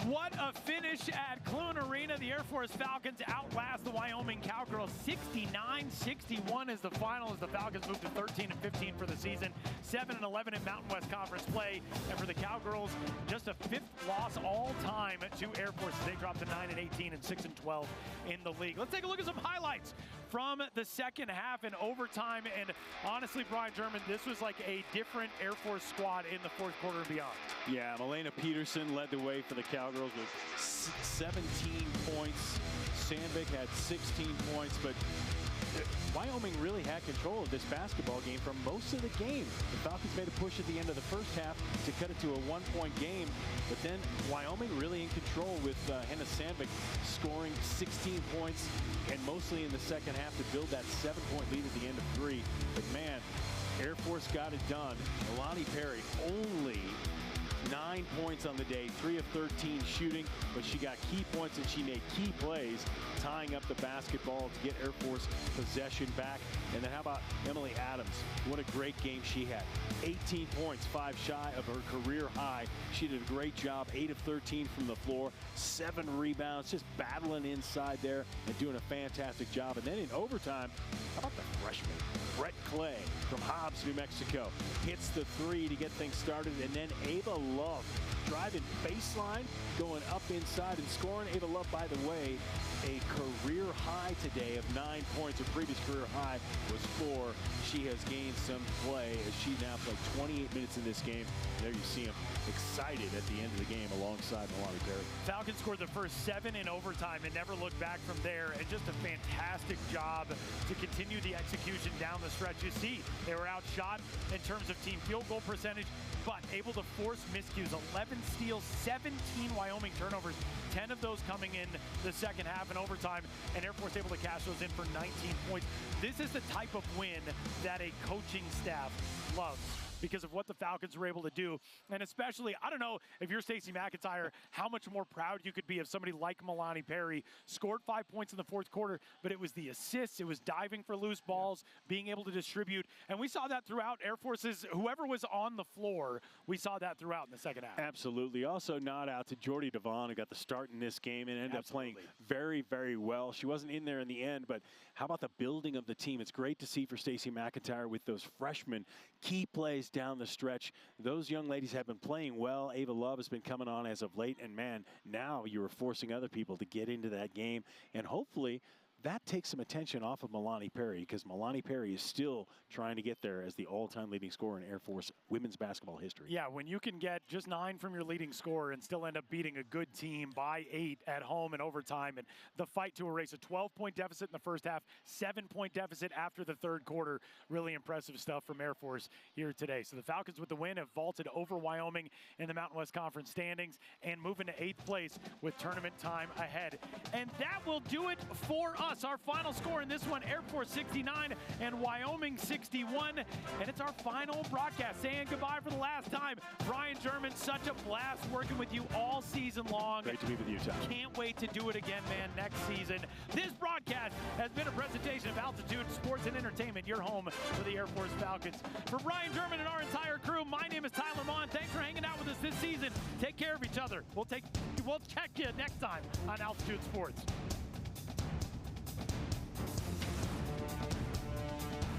What a finish at Clune Arena. The Air Force Falcons outlast the Wyoming Cowgirls 69-61 is the final, as the Falcons move to 13-15 for the season, 7-11 in Mountain West Conference play. And for the Cowgirls, just a 5th loss all time to Air Force. They dropped to 9-18 and 6-12 in the league. Let's take a look at some highlights from the second half and overtime. And honestly, Brian German, this was like a different Air Force squad in the fourth quarter and beyond. Yeah, Melena Peterson led the way for the Cowgirls with 17 points. Sandvik had 16 points, but Wyoming really had control of this basketball game for most of the game. The Falcons made a push at the end of the first half to cut it to a 1-point game, but then Wyoming really in control with Henna Sandvik scoring 16 points and mostly in the second half to build that 7-point lead at the end of 3. But man, Air Force got it done. Alani Perry only 9 points on the day, 3 of 13 shooting, but she got key points and she made key plays, tying up the basketball to get Air Force possession back. And then how about Emily Adams? What a great game she had. 18 points, 5 shy of her career high. She did a great job, 8 of 13 from the floor, 7 rebounds, just battling inside there and doing a fantastic job. And then in overtime, how about the freshman, Brett Clay from Hobbs, New Mexico, hits the 3 to get things started, and then Ava Love driving baseline, going up inside and scoring. Ava Love, by the way, a career high today of 9 points. Her previous career high was 4. She has gained some play as she now played 28 minutes in this game. There you see him excited at the end of the game alongside Melani Perry. Falcons scored the first 7 in overtime and never looked back from there. And just a fantastic job to continue the execution down the stretch. You see, they were outshot in terms of team field goal percentage, but able to force miscues. 11 steals, 17 Wyoming turnovers, 10 of those coming in the second half in overtime, and Air Force able to cash those in for 19 points. This is the type of win that a coaching staff loves, because of what the Falcons were able to do. And especially, I don't know if you're Stacey McIntyre, how much more proud you could be of somebody like Melani Perry. Scored 5 points in the fourth quarter, but it was the assists, it was diving for loose balls, being able to distribute. And we saw that throughout Air Force's, whoever was on the floor, we saw that throughout in the second half. Absolutely. Also nod out to Jordy Devon, who got the start in this game and ended up playing very, very well. She wasn't in there in the end, but how about the building of the team? It's great to see for Stacey McIntyre with those freshmen key plays down the stretch. Those young ladies have been playing well. Ava Love has been coming on as of late, and man, now you are forcing other people to get into that game, and hopefully that takes some attention off of Melani Perry, because Melani Perry is still trying to get there as the all-time leading scorer in Air Force women's basketball history. Yeah, when you can get just 9 from your leading scorer and still end up beating a good team by 8 at home in overtime, and the fight to erase a 12-point deficit in the first half, 7-point deficit after the third quarter. Really impressive stuff from Air Force here today. So the Falcons with the win have vaulted over Wyoming in the Mountain West Conference standings and moving to 8th place with tournament time ahead. And that will do it for us. Our final score in this one, Air Force 69 and Wyoming 61. And it's our final broadcast. Saying goodbye for the last time. Brian German, such a blast working with you all season long. Great to be with you, Tom. Can't wait to do it again, man, next season. This broadcast has been a presentation of Altitude Sports and Entertainment, your home for the Air Force Falcons. For Brian German and our entire crew, my name is Tyler Mon. Thanks for hanging out with us this season. Take care of each other. We'll check you next time on Altitude Sports.